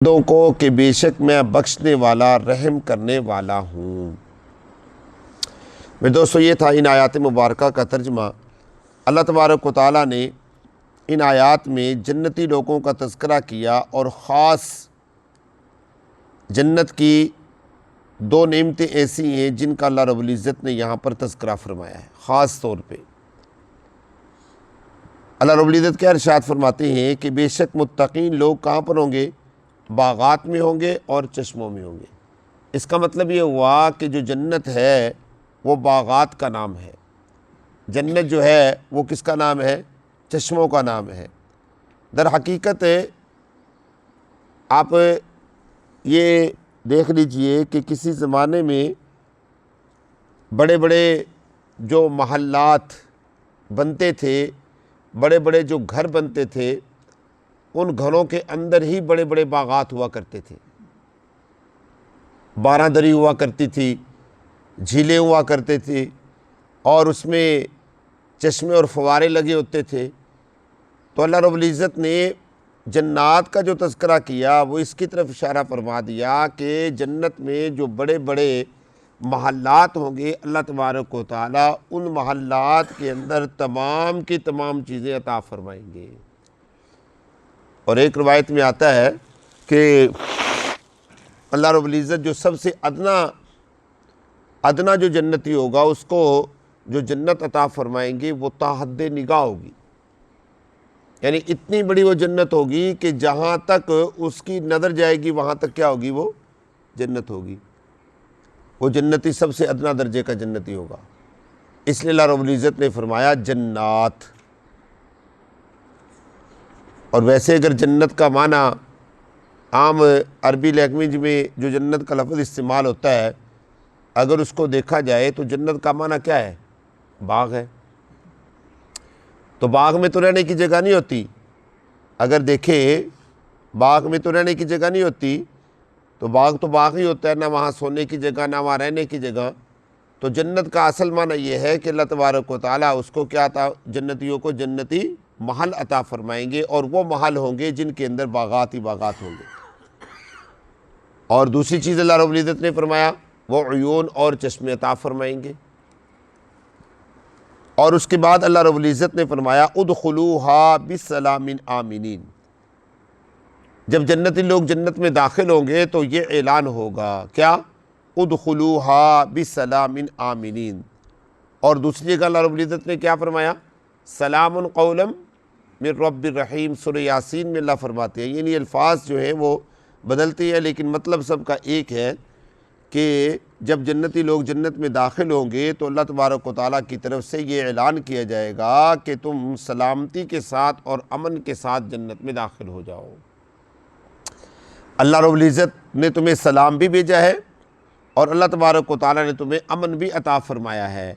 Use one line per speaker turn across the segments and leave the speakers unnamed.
بندوں کو کہ بے شک میں بخشنے والا رحم کرنے والا ہوں۔ میرے دوستو، یہ تھا ان آیات مبارکہ کا ترجمہ۔ اللہ تبارک و تعالیٰ نے ان آیات میں جنتی لوگوں کا تذکرہ کیا اور خاص جنت کی دو نعمتیں ایسی ہیں جن کا اللہ رب العزت نے یہاں پر تذکرہ فرمایا ہے خاص طور پہ۔ اللہ رب العزت کیا ارشاد فرماتے ہیں کہ بے شک متقین لوگ کہاں پر ہوں گے؟ باغات میں ہوں گے اور چشموں میں ہوں گے۔ اس کا مطلب یہ ہوا کہ جو جنت ہے وہ باغات کا نام ہے، جنت جو ہے وہ کس کا نام ہے؟ چشموں کا نام ہے۔ در حقیقت آپ یہ دیکھ لیجئے کہ کسی زمانے میں بڑے بڑے جو محلات بنتے تھے، بڑے بڑے جو گھر بنتے تھے، ان گھروں کے اندر ہی بڑے بڑے باغات ہوا کرتے تھے، بارہ دری ہوا کرتی تھی، جھیلیں ہوا کرتے تھے، اور اس میں چشمے اور فوارے لگے ہوتے تھے۔ تو اللہ رب العزت نے جنات کا جو تذکرہ کیا وہ اس کی طرف اشارہ فرما دیا کہ جنت میں جو بڑے بڑے محلات ہوں گے، اللہ تبارک و تعالیٰ ان محلات کے اندر تمام کی تمام چیزیں عطا فرمائیں گے۔ اور ایک روایت میں آتا ہے کہ اللہ رب العزت جو سب سے ادنا جو جنتی ہوگا اس کو جو جنت عطا فرمائیں گے وہ تا حد نگاہ ہوگی، یعنی اتنی بڑی وہ جنت ہوگی کہ جہاں تک اس کی نظر جائے گی وہاں تک کیا ہوگی؟ وہ جنت ہوگی۔ وہ جنتی سب سے ادنا درجے کا جنتی ہوگا، اس لیے اللہ رب العزت نے فرمایا جنات۔ اور ویسے اگر جنت کا معنی عام عربی لینگویج میں جو جنت کا لفظ استعمال ہوتا ہے، اگر اس کو دیکھا جائے تو جنت کا معنی کیا ہے؟ باغ ہے۔ تو باغ میں تو رہنے کی جگہ نہیں ہوتی، اگر دیکھیں باغ میں تو رہنے کی جگہ نہیں ہوتی، تو باغ ہی ہوتا ہے، نہ وہاں سونے کی جگہ نہ وہاں رہنے کی جگہ۔ تو جنت کا اصل معنی یہ ہے کہ اللہ تبارک و تعالیٰ اس کو کیا عطا، جنتیوں کو جنتی محل عطا فرمائیں گے، اور وہ محل ہوں گے جن کے اندر باغات ہی باغات ہوں گے۔ اور دوسری چیز اللہ رب العزت نے فرمایا وہ عیون اور چشمے عطا فرمائیں گے۔ اور اس کے بعد اللہ رب العزت نے فرمایا ادخلوها بسلام آمنین۔ جب جنتی لوگ جنت میں داخل ہوں گے تو یہ اعلان ہوگا کیا؟ ادخلوها بسلام آمنین۔ اور دوسری جگہ اللہ رب العزت نے کیا فرمایا؟ سلام قولا من رب الرحیم۔ سورہ یاسین میں اللہ فرماتے ہیں، یعنی الفاظ جو ہیں وہ بدلتے ہیں لیکن مطلب سب کا ایک ہے کہ جب جنتی لوگ جنت میں داخل ہوں گے تو اللہ تبارک و تعالیٰ کی طرف سے یہ اعلان کیا جائے گا کہ تم سلامتی کے ساتھ اور امن کے ساتھ جنت میں داخل ہو جاؤ۔ اللہ رب العزت نے تمہیں سلام بھی بھیجا ہے اور اللہ تبارک و تعالیٰ نے تمہیں امن بھی عطا فرمایا ہے،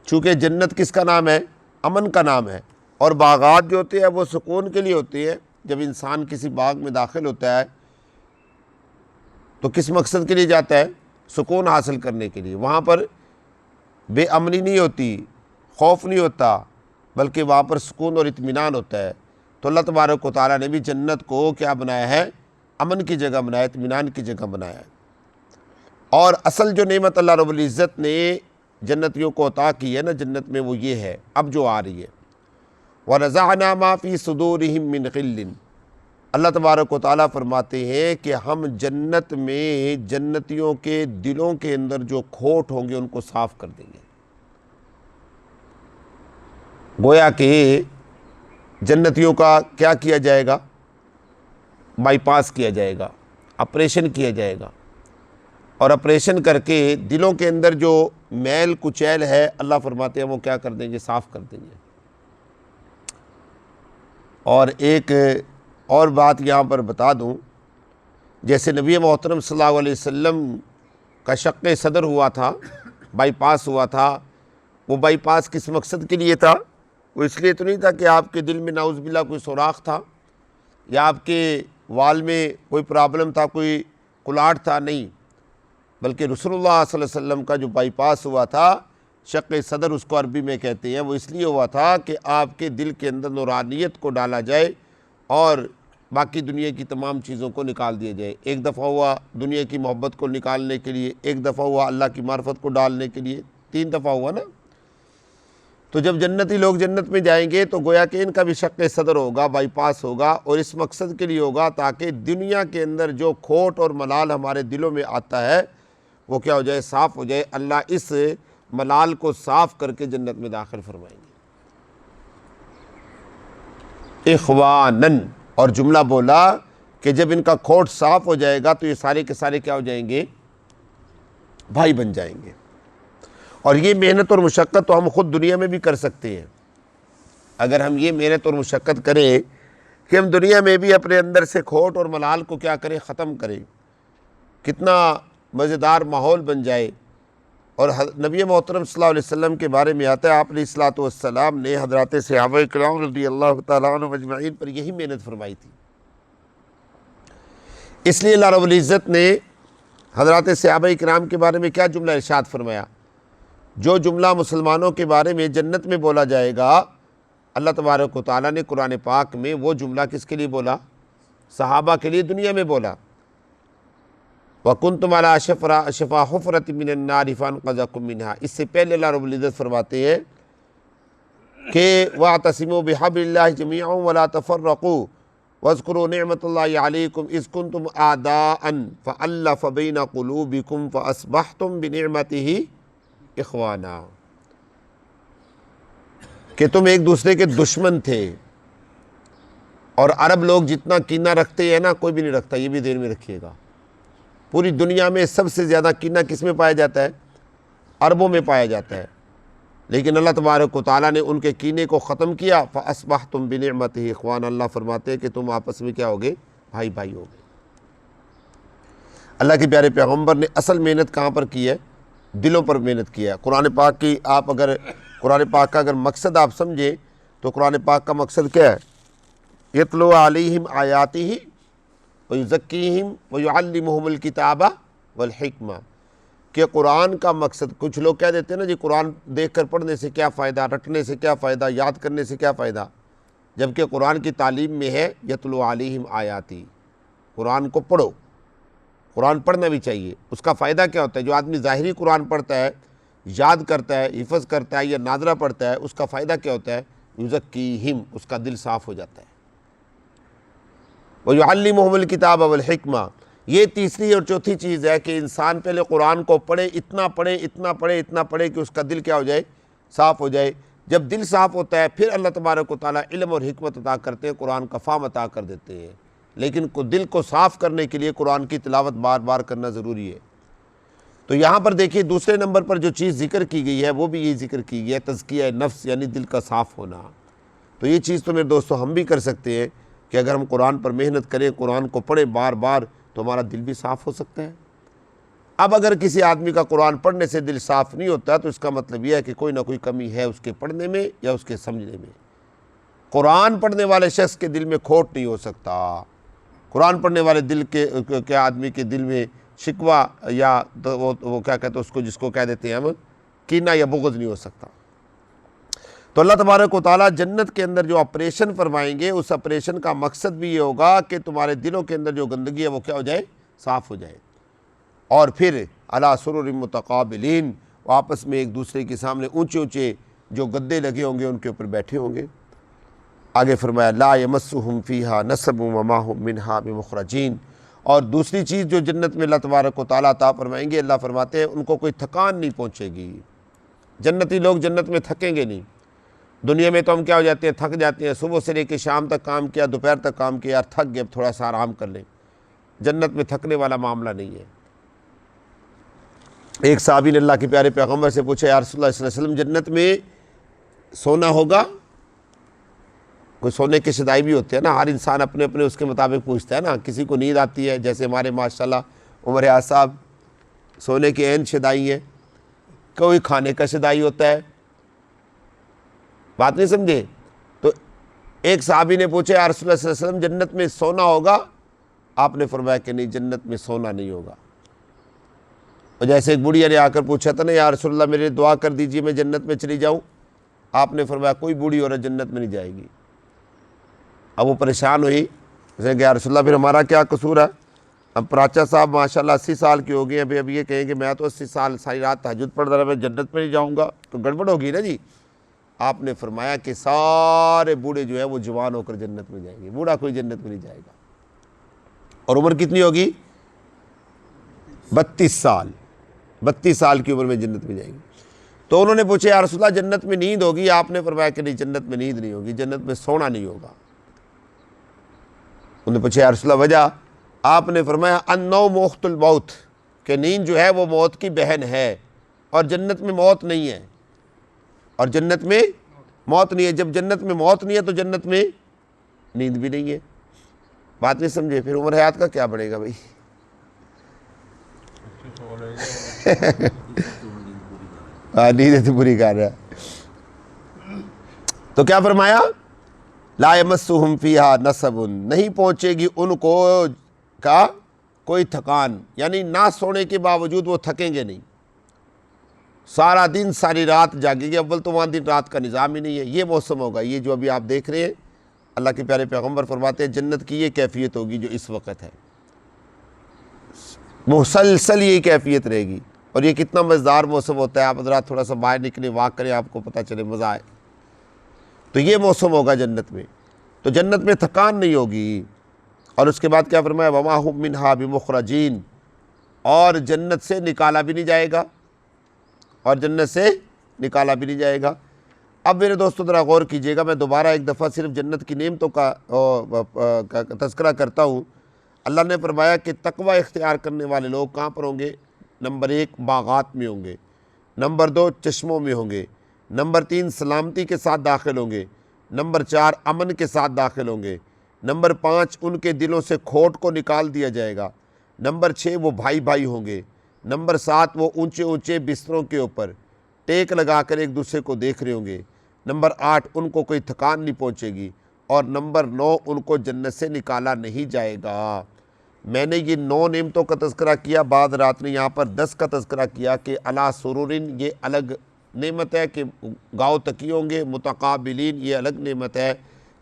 چونکہ جنت کس کا نام ہے؟ امن کا نام ہے۔ اور باغات جو ہوتے ہیں وہ سکون کے لیے ہوتی ہے۔ جب انسان کسی باغ میں داخل ہوتا ہے تو کس مقصد کے لیے جاتا ہے؟ سکون حاصل کرنے کے لیے۔ وہاں پر بے امنی نہیں ہوتی، خوف نہیں ہوتا، بلکہ وہاں پر سکون اور اطمینان ہوتا ہے۔ تو اللہ تبارک و تعالیٰ نے بھی جنت کو کیا بنایا ہے؟ امن کی جگہ بنایا، اطمینان کی جگہ بنایا ہے۔ اور اصل جو نعمت اللہ رب العزت نے جنتیوں کو عطا کی ہے نا جنت میں، وہ یہ ہے اب جو آ رہی ہے وَنَزَعْنَا مَا فِي صُدُورِهِم مِّن غِلٍّ۔ اللہ تبارک و تعالیٰ فرماتے ہیں کہ ہم جنت میں جنتیوں کے دلوں کے اندر جو کھوٹ ہوں گے ان کو صاف کر دیں گے۔ گویا کہ جنتیوں کا کیا کیا جائے گا؟ بائی پاس کیا جائے گا، آپریشن کیا جائے گا، اور آپریشن کر کے دلوں کے اندر جو میل کچیل ہے اللہ فرماتے ہیں وہ کیا کر دیں گے؟ صاف کر دیں گے۔ اور ایک اور بات یہاں پر بتا دوں، جیسے نبی محترم صلی اللہ علیہ وسلم کا شق صدر ہوا تھا، بائی پاس ہوا تھا، وہ بائی پاس کس مقصد کے لیے تھا؟ وہ اس لیے تو نہیں تھا کہ آپ کے دل میں نعوذ باللہ کوئی سوراخ تھا یا آپ کے وال میں کوئی پرابلم تھا، کوئی کلاٹ تھا، نہیں، بلکہ رسول اللہ صلی اللہ علیہ وسلم کا جو بائی پاس ہوا تھا، شق صدر اس کو عربی میں کہتے ہیں، وہ اس لیے ہوا تھا کہ آپ کے دل کے اندر نورانیت کو ڈالا جائے اور باقی دنیا کی تمام چیزوں کو نکال دیا جائے۔ ایک دفعہ ہوا دنیا کی محبت کو نکالنے کے لیے، ایک دفعہ ہوا اللہ کی معرفت کو ڈالنے کے لیے، 3 دفعہ ہوا نا۔ تو جب جنتی لوگ جنت میں جائیں گے تو گویا کہ ان کا بھی شق صدر ہوگا، بائی پاس ہوگا، اور اس مقصد کے لیے ہوگا تاکہ دنیا کے اندر جو کھوٹ اور ملال ہمارے دلوں میں آتا ہے وہ کیا ہو جائے، صاف ہو جائے۔ اللہ اس ملال کو صاف کر کے جنت میں داخل فرمائیں گے۔ اخوانن، اور جملہ بولا کہ جب ان کا کھوٹ صاف ہو جائے گا تو یہ سارے کے سارے کیا ہو جائیں گے، بھائی بن جائیں گے۔ اور یہ محنت اور مشقت تو ہم خود دنیا میں بھی کر سکتے ہیں۔ اگر ہم یہ محنت اور مشقت کریں کہ ہم دنیا میں بھی اپنے اندر سے کھوٹ اور ملال کو کیا کریں، ختم کریں، کتنا مزیدار ماحول بن جائے۔ اور نبی محترم صلی اللہ علیہ وسلم کے بارے میں آتا ہے، آپ علیہ الصلوۃ والسلام نے حضرات صحابہ کرام رضی اللہ تعالیٰ عنہ اجمعین پر یہی محنت فرمائی تھی۔ اس لیے اللہ رب العزت نے حضرات صحابہ کرام کے بارے میں کیا جملہ ارشاد فرمایا؟ جو جملہ مسلمانوں کے بارے میں جنت میں بولا جائے گا، اللہ تبارک و تعالیٰ نے قرآن پاک میں وہ جملہ کس کے لیے بولا؟ صحابہ کے لیے دنیا میں بولا۔ وَكُنْتُمْ عَلَىٰ شَفَا حُفْرَةٍ مِّنَ النَّارِ فَأَنْقَذَكُم مِّنْهَا۔ اس سے پہلے اللہ رب العزت فرماتے ہیں کہ وَاعْتَصِمُوا بِحَبْلِ اللَّهِ جَمِيعًا وَلَا تَفَرَّقُوا وَاذْكُرُوا نِعْمَةَ اللَّهِ عَلَيْكُمْ إِذْ كُنْتُمْ أَعْدَاءً فَأَلَّفَ بَيْنَ قُلُوبِكُمْ فَأَصْبَحْتُمْ بِنِعْمَتِهِ إِخْوَانًا، کہ تم ایک دوسرے کے دشمن تھے۔ اور عرب لوگ جتنا کینہ رکھتے ہیں نا، کوئی بھی نہیں رکھتا، یہ بھی ذہن میں رکھیے گا۔ پوری دنیا میں سب سے زیادہ کینہ کس میں پایا جاتا ہے؟ عربوں میں پایا جاتا ہے۔ لیکن اللہ تبارک و تعالیٰ نے ان کے کینے کو ختم کیا۔ فَأَصْبَحْتُمْ بِنِعْمَتِهِ إِخْوَانًا، اللہ فرماتے ہیں کہ تم آپس میں کیا ہوگے، بھائی بھائی ہوگے۔ اللہ کے پیارے پیغمبر نے اصل محنت کہاں پر کی ہے؟ دلوں پر محنت کی ہے۔ قرآن پاک کی آپ اگر قرآن پاک کا اگر مقصد آپ سمجھیں تو قرآن پاک کا مقصد کیا ہے؟ یتلو علیہم آیاتہ ویزکیہم ویعلمہم الکتاب والحکمہ، کہ قرآن کا مقصد، کچھ لوگ کہہ دیتے ہیں نا جی قرآن دیکھ کر پڑھنے سے کیا فائدہ، رٹنے سے کیا فائدہ، یاد کرنے سے کیا فائدہ، جبکہ قرآن کی تعلیم میں ہے یتلو علیہم آیاتی، قرآن کو پڑھو، قرآن پڑھنا بھی چاہیے۔ اس کا فائدہ کیا ہوتا ہے؟ جو آدمی ظاہری قرآن پڑھتا ہے، یاد کرتا ہے، حفظ کرتا ہے یا ناظرہ پڑھتا ہے، اس کا فائدہ کیا ہوتا ہے؟ یزکیہم، اس کا دل صاف ہو جاتا ہے۔ وَيُعَلِّمُهُمُ الْكِتَابَ وَالْحِکْمَةَ، یہ تیسری اور چوتھی چیز ہے کہ انسان پہلے قرآن کو پڑھے، اتنا پڑھے اتنا پڑھے اتنا پڑھے کہ اس کا دل کیا ہو جائے، صاف ہو جائے۔ جب دل صاف ہوتا ہے پھر اللہ تبارک و تعالیٰ علم اور حکمت عطا کرتے ہیں، قرآن کا فہم عطا کر دیتے ہیں۔ لیکن دل کو صاف کرنے کے لیے قرآن کی تلاوت بار بار کرنا ضروری ہے۔ تو یہاں پر دیکھیے دوسرے نمبر پر جو چیز ذکر کی گئی ہے وہ بھی یہی ذکر کی گئی ہے، تزکیہ نفس، یعنی دل کا صاف ہونا۔ تو یہ چیز تو میرے دوستو ہم بھی کر سکتے ہیں کہ اگر ہم قرآن پر محنت کریں، قرآن کو پڑھیں بار بار، تو ہمارا دل بھی صاف ہو سکتا ہے۔ اب اگر کسی آدمی کا قرآن پڑھنے سے دل صاف نہیں ہوتا تو اس کا مطلب یہ ہے کہ کوئی نہ کوئی کمی ہے اس کے پڑھنے میں یا اس کے سمجھنے میں۔ قرآن پڑھنے والے شخص کے دل میں کھوٹ نہیں ہو سکتا، قرآن پڑھنے والے دل کے آدمی کے دل میں شکوہ یا وہ کیا کہتے ہیں اس کو، جس کو کہہ دیتے ہیں ہم کینہ یا بغض نہیں ہو سکتا۔ تو اللہ تبارک و تعالیٰ جنت کے اندر جو آپریشن فرمائیں گے، اس آپریشن کا مقصد بھی یہ ہوگا کہ تمہارے دلوں کے اندر جو گندگی ہے وہ کیا ہو جائے، صاف ہو جائے۔ اور پھر علی سرر متقابلین، وہ آپس میں ایک دوسرے کے سامنے اونچے اونچے جو گدے لگے ہوں گے ان کے اوپر بیٹھے ہوں گے۔ آگے فرمایا لا یمسہم فیہا نصب وما ہم منہا بمخرجین، اور دوسری چیز جو جنت میں اللہ تبارک و تعالیٰ عطا فرمائیں گے، اللہ فرماتے ہیں ان کو کوئی تھکان نہیں پہنچے گی۔ جنتی لوگ جنت میں تھکیں گے نہیں۔ دنیا میں تو ہم کیا ہو جاتے ہیں، تھک جاتے ہیں، صبح سے لے کے شام تک کام کیا، دوپہر تک کام کیا، یار تھک گئے، اب تھوڑا سا آرام کر لیں۔ جنت میں تھکنے والا معاملہ نہیں ہے۔ ایک صحابی نے اللہ کے پیارے پیغمبر سے پوچھا، یا رسول اللہ صلی اللہ علیہ وسلم جنت میں سونا ہوگا؟ کوئی سونے کے شدائی بھی ہوتے ہیں نا، ہر انسان اپنے اپنے اس کے مطابق پوچھتا ہے نا۔ کسی کو نیند آتی ہے، جیسے ہمارے ماشاءاللہ عمر ریاض صاحب سونے کے عین شدائی ہیں، کوئی کھانے کا شدائی ہوتا ہے، بات نہیں سمجھے؟ تو ایک صحابی نے پوچھا، یا رسول اللہ صلی اللہ علیہ وسلم جنت میں سونا ہوگا؟ آپ نے فرمایا کہ نہیں، جنت میں سونا نہیں ہوگا۔ اور جیسے ایک بوڑھیا نے آ کر پوچھا تھا نا، یا رسول اللہ میرے دعا کر دیجئے میں جنت میں چلی جاؤں، آپ نے فرمایا کوئی بوڑھی عورت جنت میں نہیں جائے گی۔ اب وہ پریشان ہوئی اس نے کہا یا رسول اللہ پھر ہمارا کیا قصور ہے؟ اب پراچا صاحب ماشاءاللہ 80 سال کے ہو گئے ہیں، اب یہ کہیں کہ میں تو 80 سال ساری رات تہجد پڑھتا رہا، میں جنت میں نہیں جاؤں گا، تو گڑبڑ ہوگی نا جی۔ آپ نے فرمایا کہ سارے بوڑھے جو ہیں وہ جوان ہو کر جنت میں جائیں گے، بوڑھا کوئی جنت میں نہیں جائے گا۔ اور عمر کتنی ہوگی؟ 32 سال، 32 سال کی عمر میں جنت میں جائیں گے۔ تو انہوں نے پوچھا یا رسول اللہ جنت میں نیند ہوگی؟ آپ نے فرمایا کہ نہیں، جنت میں نیند نہیں ہوگی، جنت میں سونا نہیں ہوگا۔ انہوں نے پوچھا یا رسول اللہ وجہ؟ آپ نے فرمایا النوم اخت الموت، کہ نیند جو ہے وہ موت کی بہن ہے، اور جنت میں موت نہیں ہے، اور جنت میں موت نہیں ہے۔ جب جنت میں موت نہیں ہے تو جنت میں نیند بھی نہیں ہے۔ بات نہیں سمجھے؟ پھر عمر حیات کا کیا بڑھے گا بھائی؟ نیند تو پوری کر رہا ہے۔ تو کیا فرمایا؟ لا یمسہم فیہا نصب، نہیں پہنچے گی ان کو کا کوئی تھکان، یعنی نہ سونے کے باوجود وہ تھکیں گے نہیں، سارا دن ساری رات جاگیں گے۔ اول تو وہاں دن رات کا نظام ہی نہیں ہے، یہ موسم ہوگا، یہ جو ابھی آپ دیکھ رہے ہیں۔ اللہ کے پیارے پیغمبر فرماتے ہیں جنت کی یہ کیفیت ہوگی جو اس وقت ہے، مسلسل یہ کیفیت رہے گی۔ اور یہ کتنا مزیدار موسم ہوتا ہے، آپ حضرات تھوڑا سا باہر نکلیں، واک کریں، آپ کو پتہ چلے، مزہ آئے۔ تو یہ موسم ہوگا جنت میں، تو جنت میں تھکان نہیں ہوگی۔ اور اس کے بعد کیا فرمایا؟ وما هم منہا بمخرجین، اور جنت سے نکالا بھی نہیں جائے گا، اور جنت سے نکالا بھی نہیں جائے گا۔ اب میرے دوستو ذرا غور کیجئے گا، میں دوبارہ ایک دفعہ صرف جنت کی نعمتوں کا تذکرہ کرتا ہوں۔ اللہ نے فرمایا کہ تقوی اختیار کرنے والے لوگ کہاں پر ہوں گے؟ نمبر 1 باغات میں ہوں گے، نمبر 2 چشموں میں ہوں گے، نمبر 3 سلامتی کے ساتھ داخل ہوں گے، نمبر 4 امن کے ساتھ داخل ہوں گے، نمبر 5 ان کے دلوں سے کھوٹ کو نکال دیا جائے گا، نمبر 6 وہ بھائی بھائی ہوں گے، نمبر 7 وہ اونچے اونچے بستروں کے اوپر ٹیک لگا کر ایک دوسرے کو دیکھ رہے ہوں گے، نمبر 8 ان کو کوئی تھکان نہیں پہنچے گی، اور نمبر 9 ان کو جنت سے نکالا نہیں جائے گا۔ میں نے یہ 9 نعمتوں کا تذکرہ کیا، بعد رات نے یہاں پر 10 کا تذکرہ کیا کہ علی سرورن، یہ الگ نعمت ہے کہ گاؤ تکی ہوں گے، متقابلین یہ الگ نعمت ہے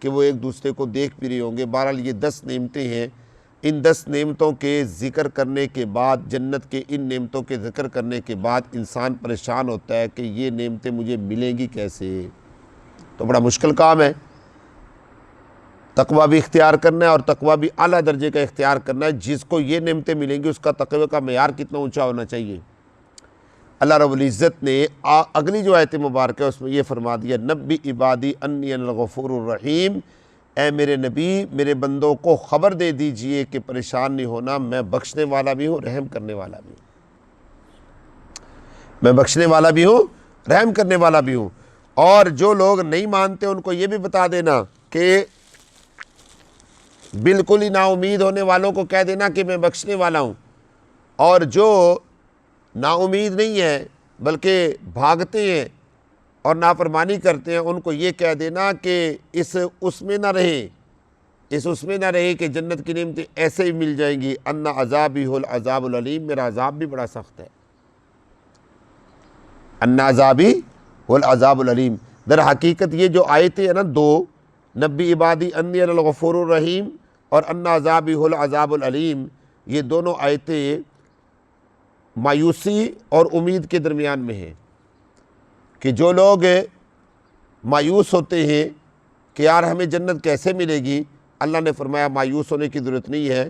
کہ وہ ایک دوسرے کو دیکھ بھی رہے ہوں گے۔ بہرحال یہ 10 نعمتیں ہیں۔ ان 10 نعمتوں کے ذکر کرنے کے بعد، جنت کے ان نعمتوں کے ذکر کرنے کے بعد انسان پریشان ہوتا ہے کہ یہ نعمتیں مجھے ملیں گی کیسے؟ تو بڑا مشکل کام ہے۔ تقوی بھی اختیار کرنا ہے، اور تقوی بھی اعلیٰ درجے کا اختیار کرنا ہے۔ جس کو یہ نعمتیں ملیں گی اس کا تقوی کا معیار کتنا اونچا ہونا چاہیے۔ اللہ رب العزت نے اگلی جو آیت مبارکہ ہے اس میں یہ فرما دیا، نبی عبادی انی انا الغفور الرحیم، اے میرے نبی میرے بندوں کو خبر دے دیجئے کہ پریشان نہیں ہونا، میں بخشنے والا بھی ہوں، رحم کرنے والا بھی ہوں، میں بخشنے والا بھی ہوں، رحم کرنے والا بھی ہوں۔ اور جو لوگ نہیں مانتے ان کو یہ بھی بتا دینا کہ بالکل ہی نا امید ہونے والوں کو کہہ دینا کہ میں بخشنے والا ہوں، اور جو نا امید نہیں ہے بلکہ بھاگتے ہیں اور نافرمانی کرتے ہیں ان کو یہ کہہ دینا کہ اس میں نہ رہے کہ جنت کی نعمتیں ایسے ہی مل جائیں گی، ان عذابی هو العذاب العلیم، میرا عذاب بھی بڑا سخت ہے، ان عذابی هو العذاب العلیم۔ در حقیقت یہ جو آیتیں ہیں نا 2، نبی عبادی انی انا الغفور الرحیم اور ان عذابی هو العذاب العلیم، یہ دونوں آیتیں مایوسی اور امید کے درمیان میں ہیں، کہ جو لوگ مایوس ہوتے ہیں کہ یار ہمیں جنت کیسے ملے گی، اللہ نے فرمایا مایوس ہونے کی ضرورت نہیں ہے،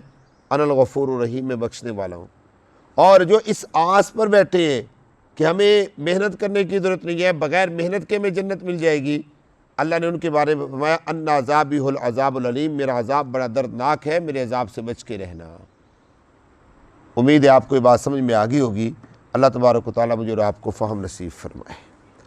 انا الغفور الرحیم، میں بخشنے والا ہوں۔ اور جو اس آس پر بیٹھے ہیں کہ ہمیں محنت کرنے کی ضرورت نہیں ہے، بغیر محنت کے میں جنت مل جائے گی، اللہ نے ان کے بارے میں فرمایا ان عذابی هو العذاب العلیم، میرا عذاب بڑا دردناک ہے، میرے عذاب سے بچ کے رہنا۔ امید ہے آپ کو یہ بات سمجھ میں آ گئی ہوگی۔ اللہ تبارک و تعالیٰ مجھے اور آپ کو فہم نصیب فرمائے۔